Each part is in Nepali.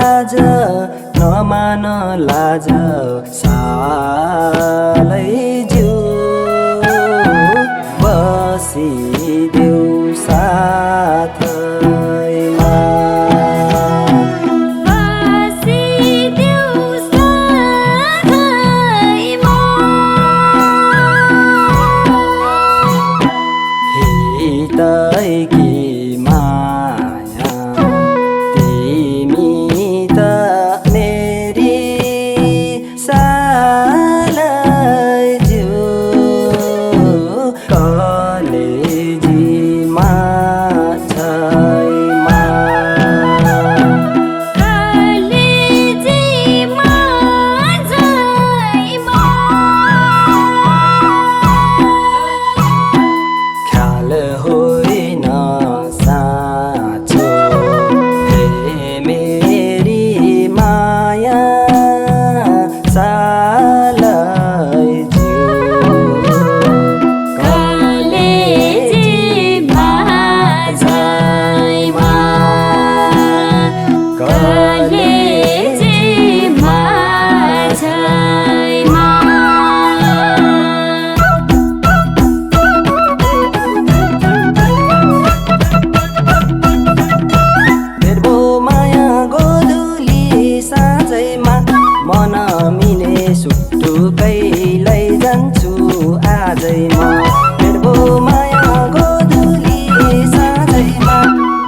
आज नमान लाज सालै ज्यू बसिदेऊ साथैमा हितैकी माया तिमी त मेरी सालै ज्यू कलेजीमा छैमा ख्याल होइन साँचो हे मेरी माया सालै ज्यू कलेजीमा छैमा कलेजीमा छैमा फेर्बो माया गोधुली साँझैमा मन मिले सुटुकै लैजान्छु आजै म फेर्बो माया गोधुली साँझैमा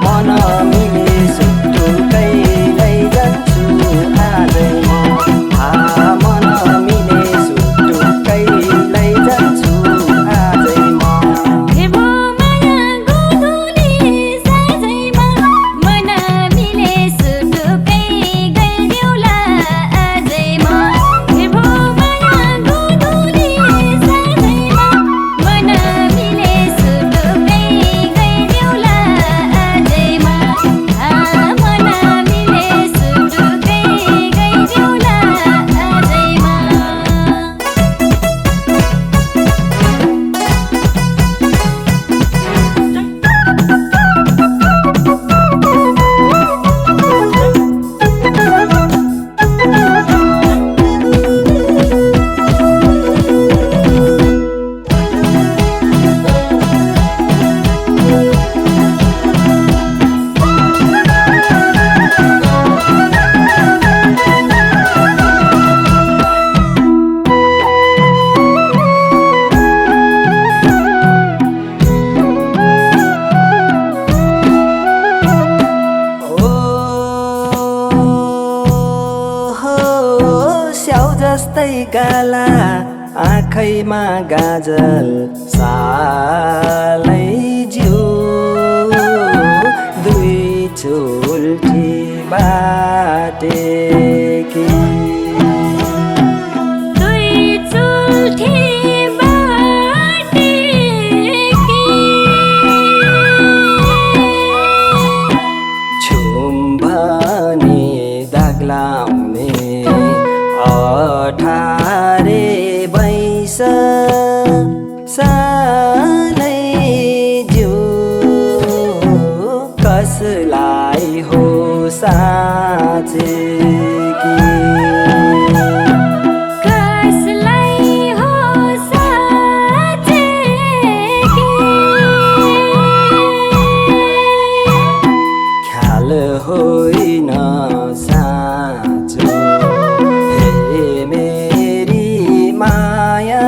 मन मिले सुटुकै लैजान्छु आजै म मन मिले सुटुकै लैजान्छु आजै म फेर्बो माया गोधुली साँझैमा मन मिले सुटुकै गइदेऊला आजैमा फेर्बो माया गोधुली साँझैमा मन मिले सुटुकै गइदेऊला आजैमा मन मिले सुटुकै गइदेऊला आजैमा स्याउ जस्तै काला आँखैमा गाजल सालै ज्यू दुई चुल्ठी बाटेकी दुई चुल्ठी बाटेकी छुम्भने दाग लाउने अठारे बैस सालै ज्यू कसलाई हो साँचेकी कसलाई हो साँचेकी ख्याल होइन साँचो हे मेरी माया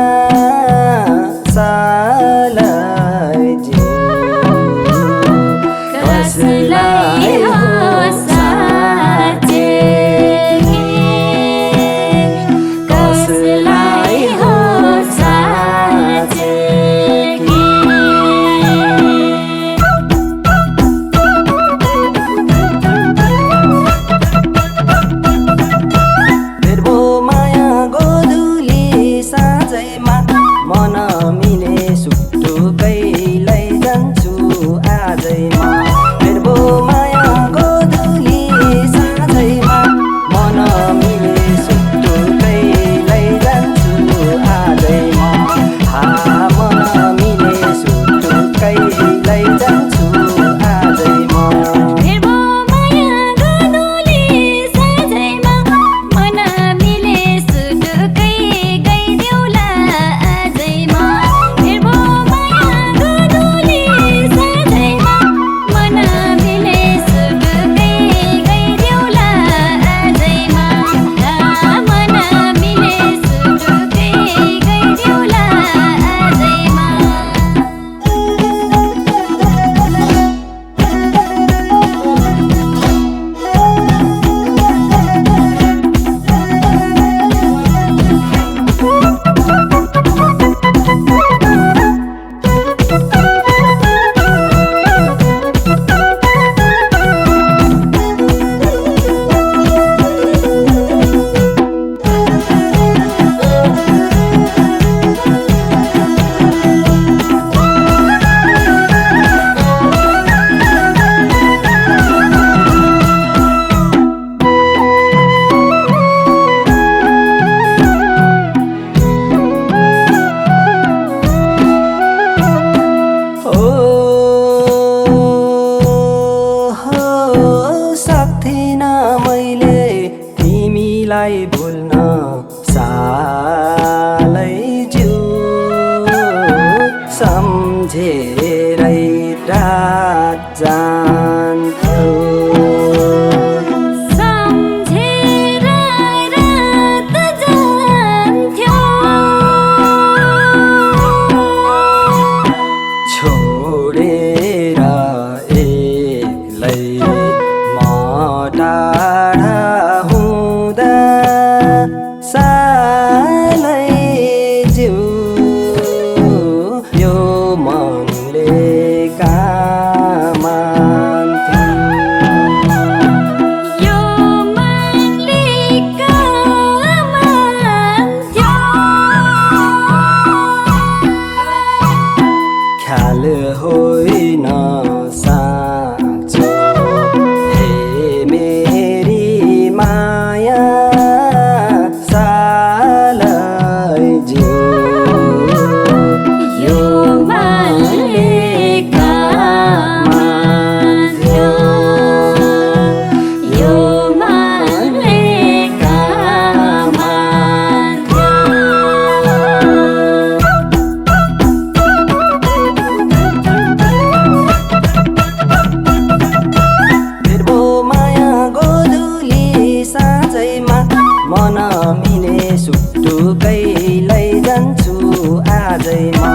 सालै साँझैमा मन मिले सुटुकै लैजान्छु आजैमा हेर्बो माया गोधुली साँझैमा मन मिले सुटुकै लैजान्छु आजैमा मन मिले सुटुकै लैजान्छु आजैमा हेर्बो माया गोधुली साँझैमा मन मिले सुटुकै गइदेऊला आजैमा हेर्बो माया गोधुली साँझैमा मन मिले सुटुकै गइदेऊला आजैमा मन मिले सुटुकै गइदेऊला आजैमा सक्थिन मैले तिमीलाई भुल्न सालै ज्यू सम्झेरै रात जान्थ्यो सम्झेर रात जान्थ्यो छोडेर एक्लै म टाढा हुँदा सालै ज्यू यो मनले कामान्थ्यो यो मनले कामान्थ्यो ख्याल होइन साँचो हे मेरी माया सालै ज्यू यो मनले कामान्थ्यो यो मनले कामान्थ्यो हेर्बो माया गोधुली साँझैमा मन मिले सुटुकै लैजान्छु आजैमा